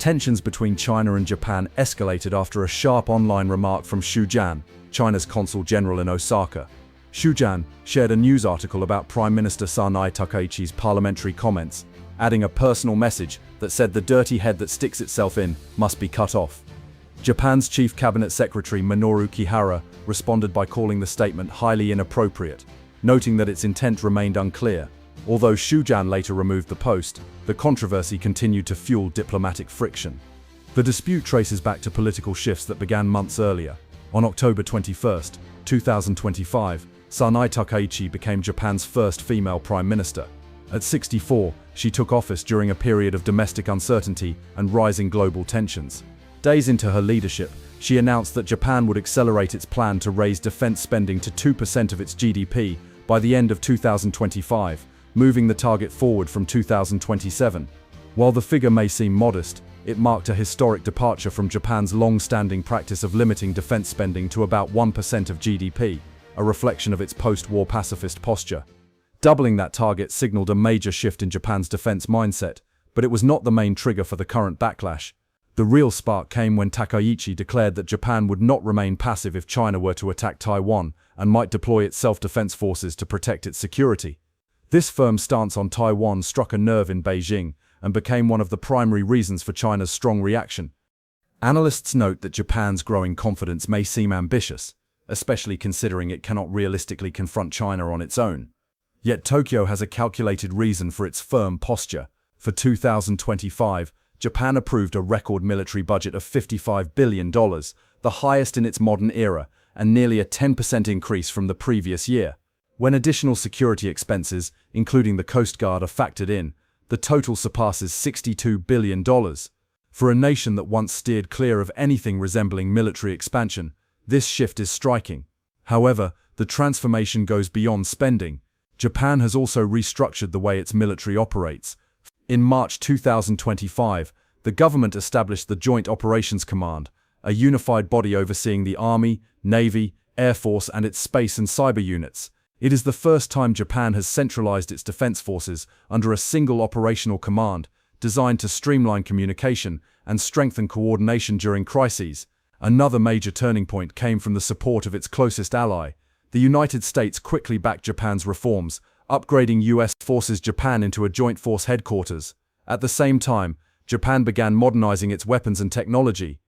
Tensions between China and Japan escalated after a sharp online remark from Xu Jian, China's consul general in Osaka. Xu Jian shared a news article about Prime Minister Sanai Takaichi's parliamentary comments, adding a personal message that said the dirty head that sticks itself in must be cut off. Japan's Chief Cabinet Secretary Minoru Kihara responded by calling the statement highly inappropriate, noting that its intent remained unclear. Although Xu Jian later removed the post, the controversy continued to fuel diplomatic friction. The dispute traces back to political shifts that began months earlier. On October 21, 2025, Sanai Takaichi became Japan's first female prime minister. At 64, she took office during a period of domestic uncertainty and rising global tensions. Days into her leadership, she announced that Japan would accelerate its plan to raise defense spending to 2% of its GDP by the end of 2025, moving the target forward from 2027. While the figure may seem modest, it marked a historic departure from Japan's long-standing practice of limiting defense spending to about 1% of GDP, a reflection of its post-war pacifist posture. Doubling that target signaled a major shift in Japan's defense mindset, but it was not the main trigger for the current backlash. The real spark came when Takaichi declared that Japan would not remain passive if China were to attack Taiwan and might deploy its self-defense forces to protect its security. This firm stance on Taiwan struck a nerve in Beijing and became one of the primary reasons for China's strong reaction. Analysts note that Japan's growing confidence may seem ambitious, especially considering it cannot realistically confront China on its own. Yet Tokyo has a calculated reason for its firm posture. For 2025, Japan approved a record military budget of $55 billion, the highest in its modern era, and nearly a 10% increase from the previous year. When additional security expenses, including the Coast Guard, are factored in, the total surpasses $62 billion. For a nation that once steered clear of anything resembling military expansion, this shift is striking. However, the transformation goes beyond spending. Japan has also restructured the way its military operates. In March 2025, the government established the Joint Operations Command, a unified body overseeing the Army, Navy, Air Force, and its space and cyber units. It is the first time Japan has centralized its defense forces under a single operational command, designed to streamline communication and strengthen coordination during crises. Another major turning point came from the support of its closest ally. The United States quickly backed Japan's reforms, upgrading U.S. forces Japan into a joint force headquarters. At the same time, Japan began modernizing its weapons and technology.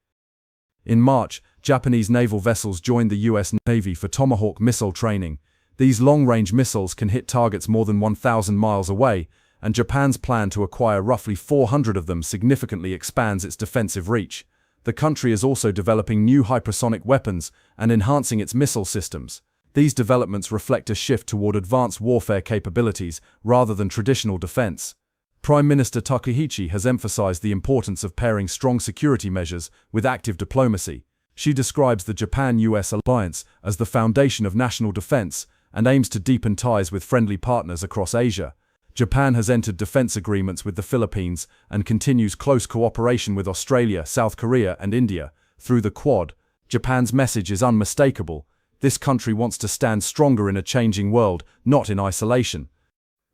In March, Japanese naval vessels joined the U.S. Navy for Tomahawk missile training. These long-range missiles can hit targets more than 1,000 miles away, and Japan's plan to acquire roughly 400 of them significantly expands its defensive reach. The country is also developing new hypersonic weapons and enhancing its missile systems. These developments reflect a shift toward advanced warfare capabilities rather than traditional defense. Prime Minister Takaichi has emphasized the importance of pairing strong security measures with active diplomacy. She describes the Japan-US alliance as the foundation of national defense and aims to deepen ties with friendly partners across Asia. Japan has entered defense agreements with the Philippines and continues close cooperation with Australia, South Korea, and India. Through the Quad, Japan's message is unmistakable. This country wants to stand stronger in a changing world, not in isolation.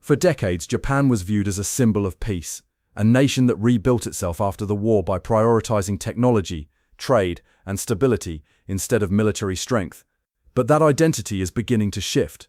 For decades, Japan was viewed as a symbol of peace, a nation that rebuilt itself after the war by prioritizing technology, trade, and stability instead of military strength. But that identity is beginning to shift.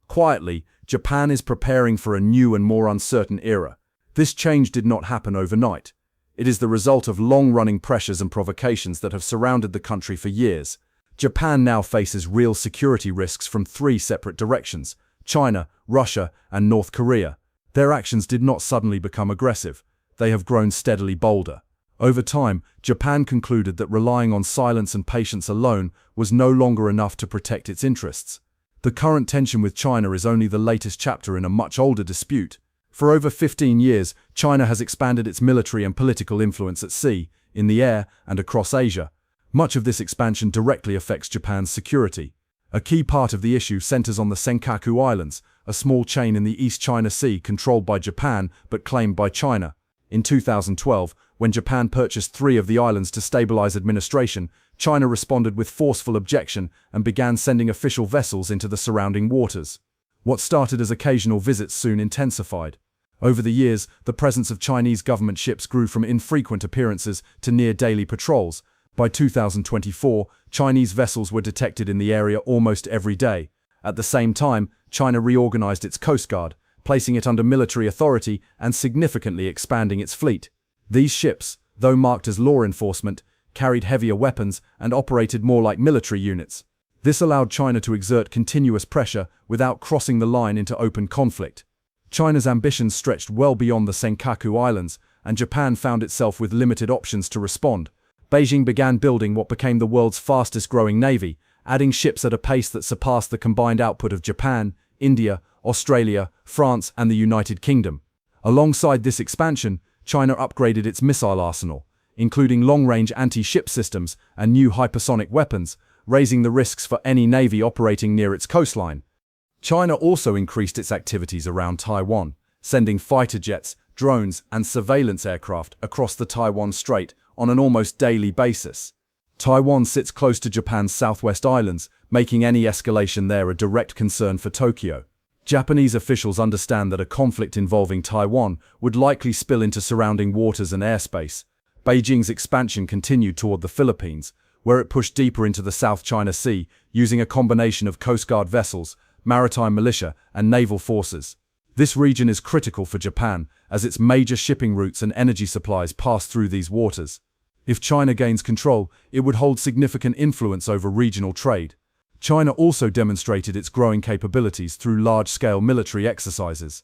Quietly, Japan is preparing for a new and more uncertain era. This change did not happen overnight. It is the result of long-running pressures and provocations that have surrounded the country for years. Japan now faces real security risks from three separate directions: China, Russia, and North Korea. Their actions did not suddenly become aggressive. They have grown steadily bolder. Over time, Japan concluded that relying on silence and patience alone was no longer enough to protect its interests. The current tension with China is only the latest chapter in a much older dispute. For over 15 years, China has expanded its military and political influence at sea, in the air, and across Asia. Much of this expansion directly affects Japan's security. A key part of the issue centers on the Senkaku Islands, a small chain in the East China Sea controlled by Japan but claimed by China. In 2012, when Japan purchased 3 of the islands to stabilize administration, China responded with forceful objection and began sending official vessels into the surrounding waters. What started as occasional visits soon intensified. Over the years, the presence of Chinese government ships grew from infrequent appearances to near-daily patrols. By 2024, Chinese vessels were detected in the area almost every day. At the same time, China reorganized its Coast Guard, placing it under military authority and significantly expanding its fleet. These ships, though marked as law enforcement, carried heavier weapons and operated more like military units. This allowed China to exert continuous pressure without crossing the line into open conflict. China's ambitions stretched well beyond the Senkaku Islands, and Japan found itself with limited options to respond. Beijing began building what became the world's fastest-growing navy, adding ships at a pace that surpassed the combined output of Japan, India, Australia, France, and the United Kingdom. Alongside this expansion, China upgraded its missile arsenal, including long-range anti-ship systems and new hypersonic weapons, raising the risks for any navy operating near its coastline. China also increased its activities around Taiwan, sending fighter jets, drones, and surveillance aircraft across the Taiwan Strait on an almost daily basis. Taiwan sits close to Japan's southwest islands, making any escalation there a direct concern for Tokyo. Japanese officials understand that a conflict involving Taiwan would likely spill into surrounding waters and airspace. Beijing's expansion continued toward the Philippines, where it pushed deeper into the South China Sea, using a combination of Coast Guard vessels, maritime militia, and naval forces. This region is critical for Japan, as its major shipping routes and energy supplies pass through these waters. If China gains control, it would hold significant influence over regional trade. China also demonstrated its growing capabilities through large-scale military exercises.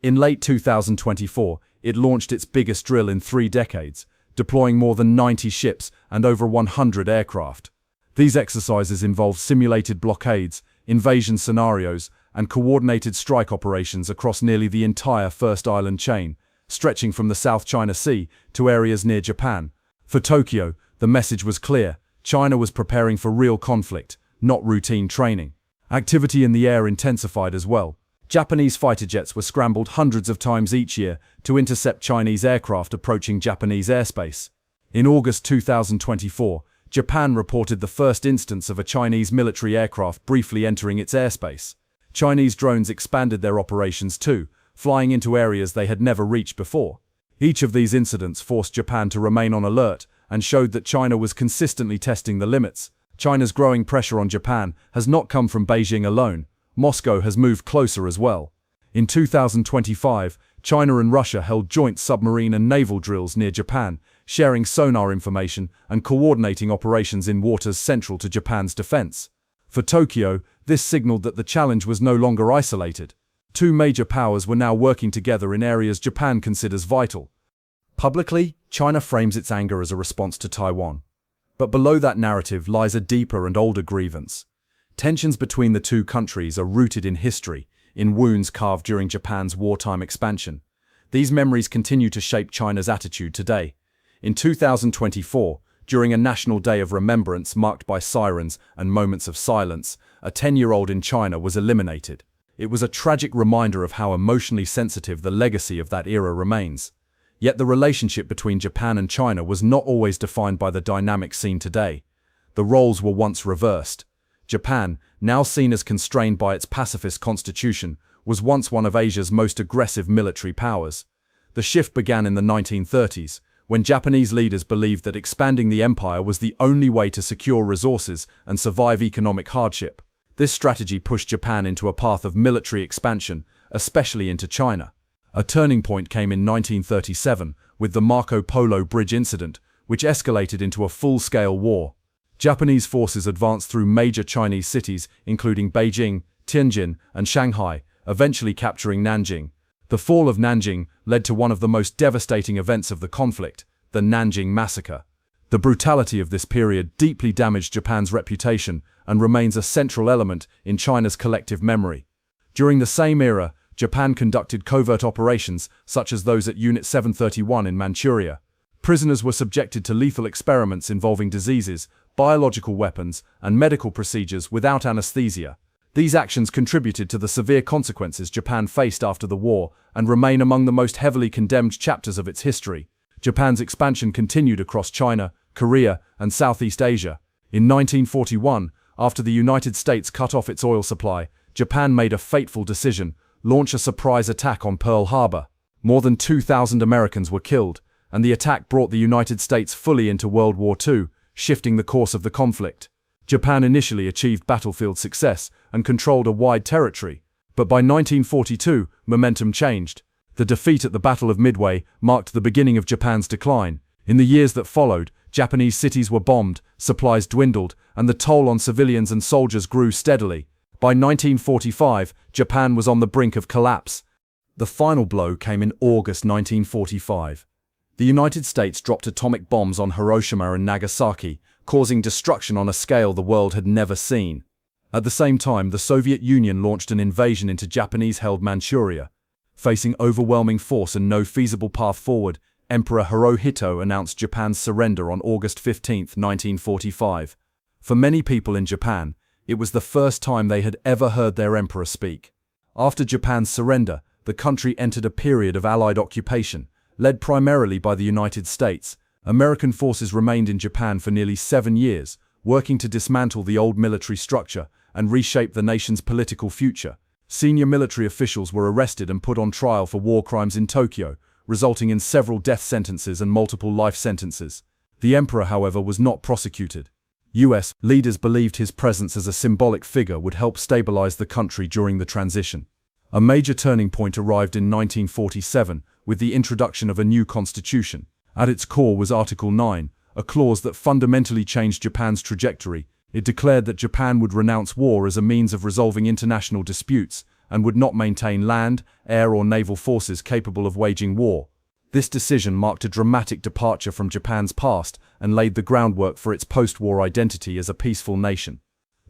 In late 2024, it launched its biggest drill in 3 decades, deploying more than 90 ships and over 100 aircraft. These exercises involved simulated blockades, invasion scenarios, and coordinated strike operations across nearly the entire First Island chain, stretching from the South China Sea to areas near Japan. For Tokyo, the message was clear: China was preparing for real conflict, not routine training. Activity in the air intensified as well. Japanese fighter jets were scrambled hundreds of times each year to intercept Chinese aircraft approaching Japanese airspace. In August 2024, Japan reported the first instance of a Chinese military aircraft briefly entering its airspace. Chinese drones expanded their operations too, flying into areas they had never reached before. Each of these incidents forced Japan to remain on alert and showed that China was consistently testing the limits. China's growing pressure on Japan has not come from Beijing alone. Moscow has moved closer as well. In 2025, China and Russia held joint submarine and naval drills near Japan, sharing sonar information and coordinating operations in waters central to Japan's defense. For Tokyo, this signaled that the challenge was no longer isolated. 2 major powers were now working together in areas Japan considers vital. Publicly, China frames its anger as a response to Taiwan. But below that narrative lies a deeper and older grievance. Tensions between the 2 countries are rooted in history, in wounds carved during Japan's wartime expansion. These memories continue to shape China's attitude today. In 2024, during a national day of remembrance marked by sirens and moments of silence, a 10-year-old in China was eliminated. It was a tragic reminder of how emotionally sensitive the legacy of that era remains. Yet the relationship between Japan and China was not always defined by the dynamic seen today. The roles were once reversed. Japan, now seen as constrained by its pacifist constitution, was once one of Asia's most aggressive military powers. The shift began in the 1930s, when Japanese leaders believed that expanding the empire was the only way to secure resources and survive economic hardship. This strategy pushed Japan into a path of military expansion, especially into China. A turning point came in 1937 with the Marco Polo Bridge incident, which escalated into a full-scale war. Japanese forces advanced through major Chinese cities, including Beijing, Tianjin, and Shanghai, eventually capturing Nanjing. The fall of Nanjing led to one of the most devastating events of the conflict, the Nanjing Massacre. The brutality of this period deeply damaged Japan's reputation and remains a central element in China's collective memory. During the same era, Japan conducted covert operations such as those at Unit 731 in Manchuria. Prisoners were subjected to lethal experiments involving diseases, biological weapons, and medical procedures without anesthesia. These actions contributed to the severe consequences Japan faced after the war and remain among the most heavily condemned chapters of its history. Japan's expansion continued across China, Korea, and Southeast Asia. In 1941, after the United States cut off its oil supply, Japan made a fateful decision: launch a surprise attack on Pearl Harbor. More than 2,000 Americans were killed, and the attack brought the United States fully into World War II, shifting the course of the conflict. Japan initially achieved battlefield success and controlled a wide territory, but by 1942, momentum changed. The defeat at the Battle of Midway marked the beginning of Japan's decline. In the years that followed, Japanese cities were bombed, supplies dwindled, and the toll on civilians and soldiers grew steadily. By 1945, Japan was on the brink of collapse. The final blow came in August 1945. The United States dropped atomic bombs on Hiroshima and Nagasaki, causing destruction on a scale the world had never seen. At the same time, the Soviet Union launched an invasion into Japanese-held Manchuria. Facing overwhelming force and no feasible path forward, Emperor Hirohito announced Japan's surrender on August 15, 1945. For many people in Japan, it was the first time they had ever heard their emperor speak. After Japan's surrender, the country entered a period of Allied occupation, led primarily by the United States. American forces remained in Japan for nearly 7 years, working to dismantle the old military structure and reshape the nation's political future. Senior military officials were arrested and put on trial for war crimes in Tokyo, resulting in several death sentences and multiple life sentences. The emperor, however, was not prosecuted. US leaders believed his presence as a symbolic figure would help stabilize the country during the transition. A major turning point arrived in 1947 with the introduction of a new constitution. At its core was Article 9, a clause that fundamentally changed Japan's trajectory. It declared that Japan would renounce war as a means of resolving international disputes and would not maintain land, air or naval forces capable of waging war. This decision marked a dramatic departure from Japan's past and laid the groundwork for its post-war identity as a peaceful nation.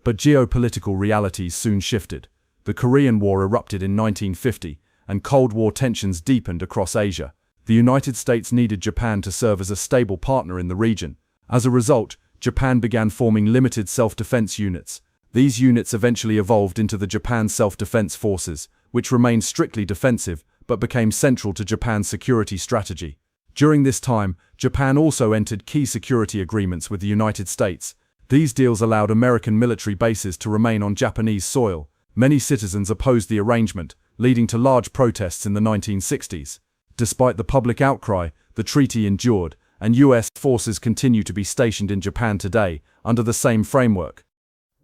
But geopolitical realities soon shifted. The Korean War erupted in 1950, and Cold War tensions deepened across Asia. The United States needed Japan to serve as a stable partner in the region. As a result, Japan began forming limited self-defense units. These units eventually evolved into the Japan Self-Defense Forces, which remained strictly defensive, but became central to Japan's security strategy. During this time, Japan also entered key security agreements with the United States. These deals allowed American military bases to remain on Japanese soil. Many citizens opposed the arrangement, leading to large protests in the 1960s. Despite the public outcry, the treaty endured, and US forces continue to be stationed in Japan today, under the same framework.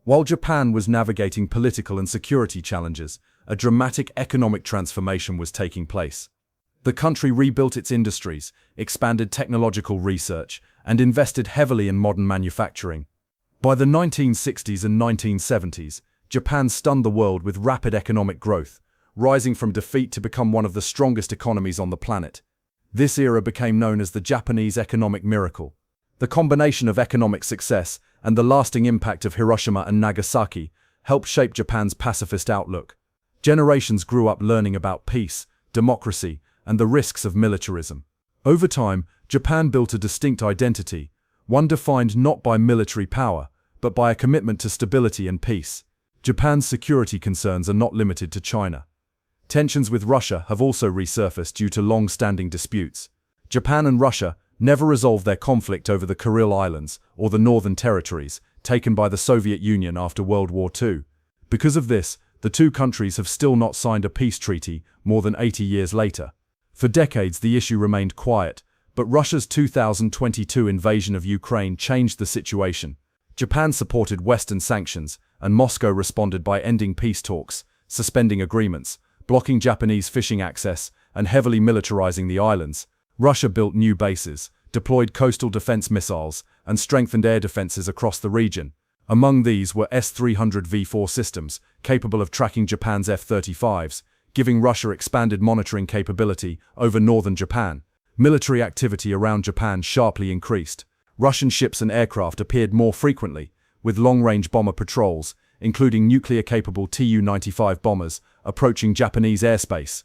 While Japan was navigating political and security challenges, a dramatic economic transformation was taking place. The country rebuilt its industries, expanded technological research, and invested heavily in modern manufacturing. By the 1960s and 1970s, Japan stunned the world with rapid economic growth, rising from defeat to become one of the strongest economies on the planet. This era became known as the Japanese economic miracle. The combination of economic success and the lasting impact of Hiroshima and Nagasaki helped shape Japan's pacifist outlook. Generations grew up learning about peace, democracy, and the risks of militarism. Over time, Japan built a distinct identity, one defined not by military power, but by a commitment to stability and peace. Japan's security concerns are not limited to China. Tensions with Russia have also resurfaced due to long-standing disputes. Japan and Russia never resolved their conflict over the Kuril Islands or the Northern Territories, taken by the Soviet Union after World War II. Because of this, the two countries have still not signed a peace treaty more than 80 years later. For decades, the issue remained quiet, but Russia's 2022 invasion of Ukraine changed the situation. Japan supported Western sanctions, and Moscow responded by ending peace talks, suspending agreements, blocking Japanese fishing access, and heavily militarizing the islands. Russia built new bases, deployed coastal defense missiles, and strengthened air defenses across the region. Among these were S-300 V4 systems, capable of tracking Japan's F-35s, giving Russia expanded monitoring capability over northern Japan. Military activity around Japan sharply increased. Russian ships and aircraft appeared more frequently, with long-range bomber patrols, including nuclear-capable Tu-95 bombers, approaching Japanese airspace.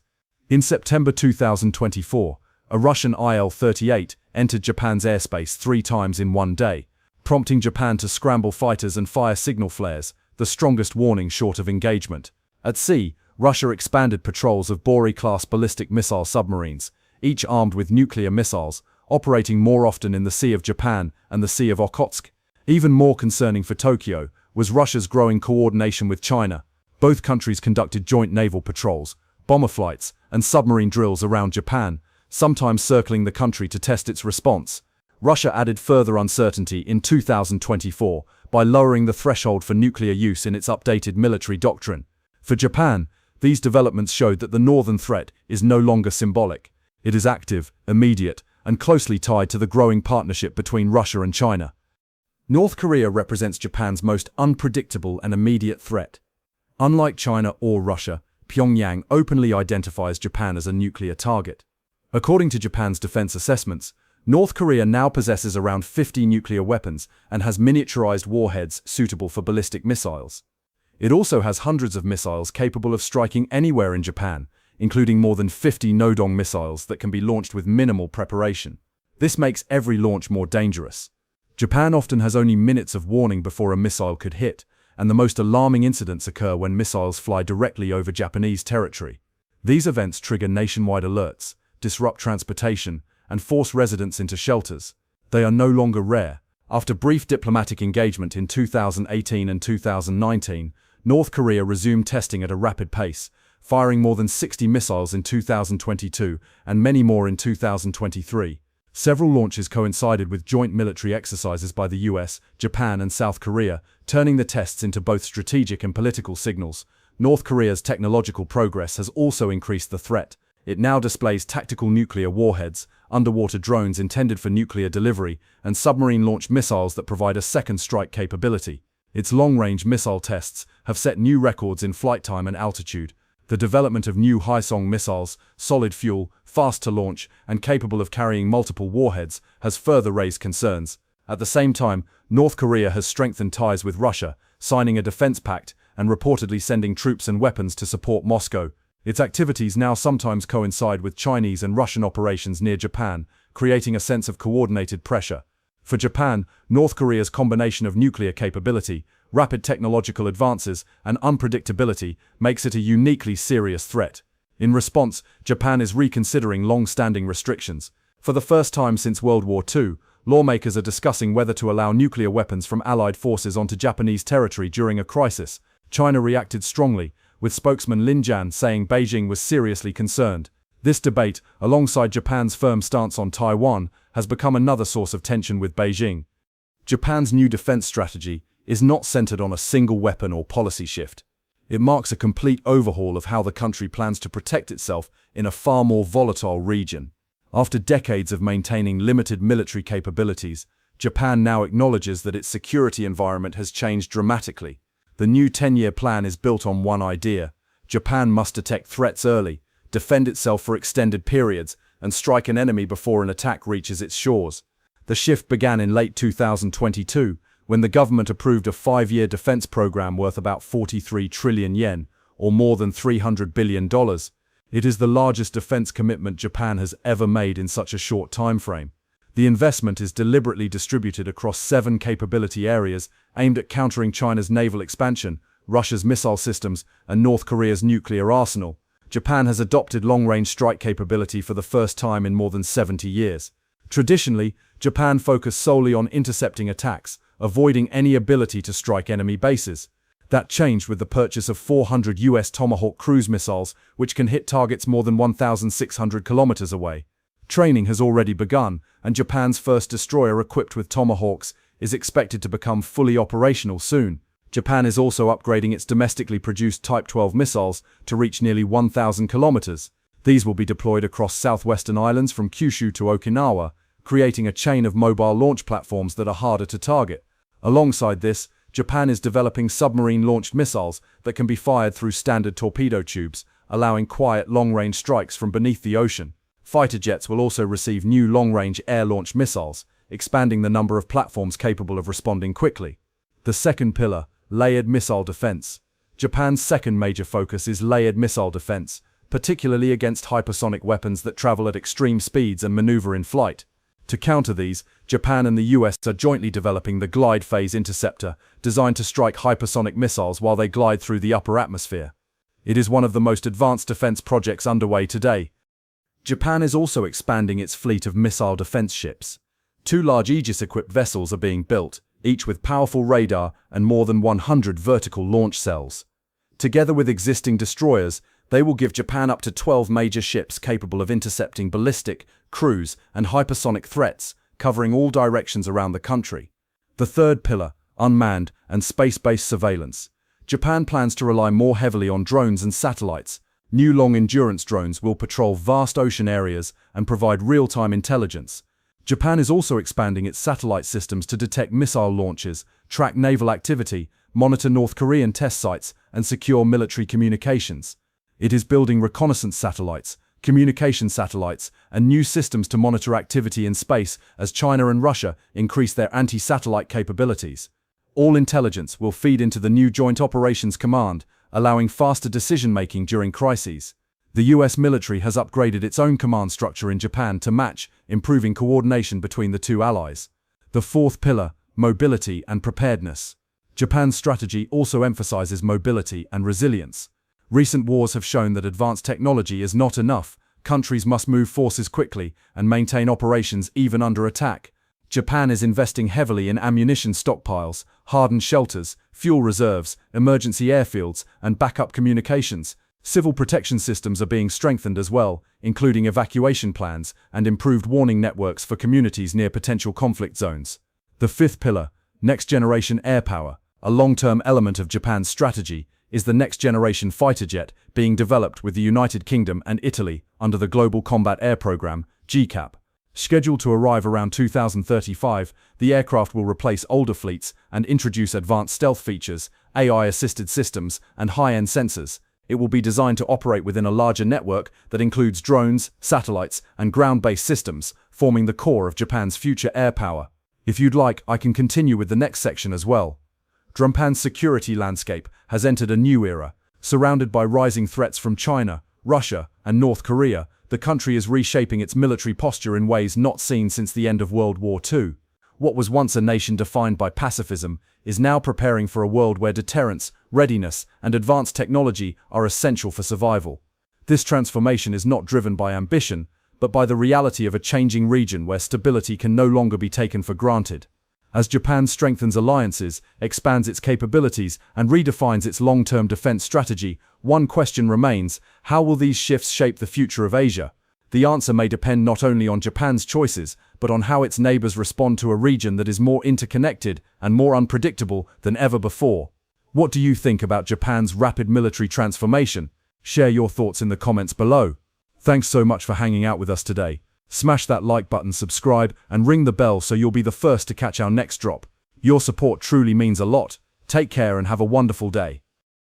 In September 2024, a Russian Il-38 entered Japan's airspace 3 times in one day, prompting Japan to scramble fighters and fire signal flares, the strongest warning short of engagement. At sea, Russia expanded patrols of Bori-class ballistic missile submarines, each armed with nuclear missiles, operating more often in the Sea of Japan and the Sea of Okhotsk. Even more concerning for Tokyo was Russia's growing coordination with China. Both countries conducted joint naval patrols, bomber flights, and submarine drills around Japan, sometimes circling the country to test its response. Russia added further uncertainty in 2024 by lowering the threshold for nuclear use in its updated military doctrine. For Japan, these developments showed that the northern threat is no longer symbolic. It is active, immediate, and closely tied to the growing partnership between Russia and China. North Korea represents Japan's most unpredictable and immediate threat. Unlike China or Russia, Pyongyang openly identifies Japan as a nuclear target. According to Japan's defense assessments, North Korea now possesses around 50 nuclear weapons and has miniaturized warheads suitable for ballistic missiles. It also has hundreds of missiles capable of striking anywhere in Japan, including more than 50 Nodong missiles that can be launched with minimal preparation. This makes every launch more dangerous. Japan often has only minutes of warning before a missile could hit, and the most alarming incidents occur when missiles fly directly over Japanese territory. These events trigger nationwide alerts, disrupt transportation, and force residents into shelters. They are no longer rare. After brief diplomatic engagement in 2018 and 2019, North Korea resumed testing at a rapid pace, firing more than 60 missiles in 2022 and many more in 2023. Several launches coincided with joint military exercises by the US, Japan, and South Korea, turning the tests into both strategic and political signals. North Korea's technological progress has also increased the threat. It now displays tactical nuclear warheads, underwater drones intended for nuclear delivery, and submarine-launched missiles that provide a second strike capability. Its long-range missile tests have set new records in flight time and altitude. The development of new Hypersonic missiles, solid fuel, fast to launch, and capable of carrying multiple warheads, has further raised concerns. At the same time, North Korea has strengthened ties with Russia, signing a defense pact and reportedly sending troops and weapons to support Moscow. Its activities now sometimes coincide with Chinese and Russian operations near Japan, creating a sense of coordinated pressure. For Japan, North Korea's combination of nuclear capability, rapid technological advances, and unpredictability makes it a uniquely serious threat. In response, Japan is reconsidering long-standing restrictions. For the first time since World War II, lawmakers are discussing whether to allow nuclear weapons from Allied forces onto Japanese territory during a crisis. China reacted strongly, with spokesman Lin Jian saying Beijing was seriously concerned. This debate, alongside Japan's firm stance on Taiwan, has become another source of tension with Beijing. Japan's new defense strategy is not centered on a single weapon or policy shift. It marks a complete overhaul of how the country plans to protect itself in a far more volatile region. After decades of maintaining limited military capabilities, Japan now acknowledges that its security environment has changed dramatically. The new 10-year plan is built on one idea: Japan must detect threats early, defend itself for extended periods, and strike an enemy before an attack reaches its shores. The shift began in late 2022, when the government approved a 5-year defense program worth about 43 trillion yen, or more than $300 billion. It is the largest defense commitment Japan has ever made in such a short time frame. The investment is deliberately distributed across 7 capability areas aimed at countering China's naval expansion, Russia's missile systems, and North Korea's nuclear arsenal. Japan has adopted long-range strike capability for the first time in more than 70 years. Traditionally, Japan focused solely on intercepting attacks, avoiding any ability to strike enemy bases. That changed with the purchase of 400 US Tomahawk cruise missiles, which can hit targets more than 1,600 kilometers away. Training has already begun, and Japan's first destroyer equipped with Tomahawks is expected to become fully operational soon. Japan is also upgrading its domestically produced Type 12 missiles to reach nearly 1,000 kilometers. These will be deployed across southwestern islands from Kyushu to Okinawa, creating a chain of mobile launch platforms that are harder to target. Alongside this, Japan is developing submarine-launched missiles that can be fired through standard torpedo tubes, allowing quiet long-range strikes from beneath the ocean. Fighter jets will also receive new long-range air-launched missiles, expanding the number of platforms capable of responding quickly. The second pillar, layered missile defense. Japan's second major focus is layered missile defense, particularly against hypersonic weapons that travel at extreme speeds and maneuver in flight. To counter these, Japan and the US are jointly developing the Glide Phase Interceptor, designed to strike hypersonic missiles while they glide through the upper atmosphere. It is one of the most advanced defense projects underway today. Japan is also expanding its fleet of missile defense ships. 2 large Aegis-equipped vessels are being built, each with powerful radar and more than 100 vertical launch cells. Together with existing destroyers, They will give Japan up to 12 major ships capable of intercepting ballistic, cruise, and hypersonic threats, covering all directions around the country. The third pillar, unmanned and space-based surveillance. Japan plans to rely more heavily on drones and satellites. New long-endurance drones will patrol vast ocean areas and provide real-time intelligence. Japan is also expanding its satellite systems to detect missile launches, track naval activity, monitor North Korean test sites, and secure military communications. It is building reconnaissance satellites, communication satellites, and new systems to monitor activity in space as China and Russia increase their anti-satellite capabilities. All intelligence will feed into the new Joint Operations Command, allowing faster decision-making during crises. The US military has upgraded its own command structure in Japan to match, improving coordination between the two allies. The fourth pillar, mobility and preparedness. Japan's strategy also emphasizes mobility and resilience. Recent wars have shown that advanced technology is not enough. Countries must move forces quickly and maintain operations even under attack. Japan is investing heavily in ammunition stockpiles, hardened shelters, fuel reserves, emergency airfields, and backup communications. Civil protection systems are being strengthened as well, including evacuation plans and improved warning networks for communities near potential conflict zones. The fifth pillar, next-generation air power. A long-term element of Japan's strategy is the next-generation fighter jet being developed with the United Kingdom and Italy under the Global Combat Air Programme, GCAP. Scheduled to arrive around 2035, the aircraft will replace older fleets and introduce advanced stealth features, AI-assisted systems, and high-end sensors. It will be designed to operate within a larger network that includes drones, satellites, and ground-based systems, forming the core of Japan's future air power. If you'd like, I can continue with the next section as well. Japan's security landscape has entered a new era. Surrounded by rising threats from China, Russia, and North Korea, the country is reshaping its military posture in ways not seen since the end of World War II. What was once a nation defined by pacifism is now preparing for a world where deterrence, readiness, and advanced technology are essential for survival. This transformation is not driven by ambition, but by the reality of a changing region where stability can no longer be taken for granted. As Japan strengthens alliances, expands its capabilities, and redefines its long-term defense strategy, one question remains: how will these shifts shape the future of Asia? The answer may depend not only on Japan's choices, but on how its neighbors respond to a region that is more interconnected and more unpredictable than ever before. What do you think about Japan's rapid military transformation? Share your thoughts in the comments below. Thanks so much for hanging out with us today. Smash that like button, subscribe, and ring the bell so you'll be the first to catch our next drop. Your support truly means a lot. Take care and have a wonderful day.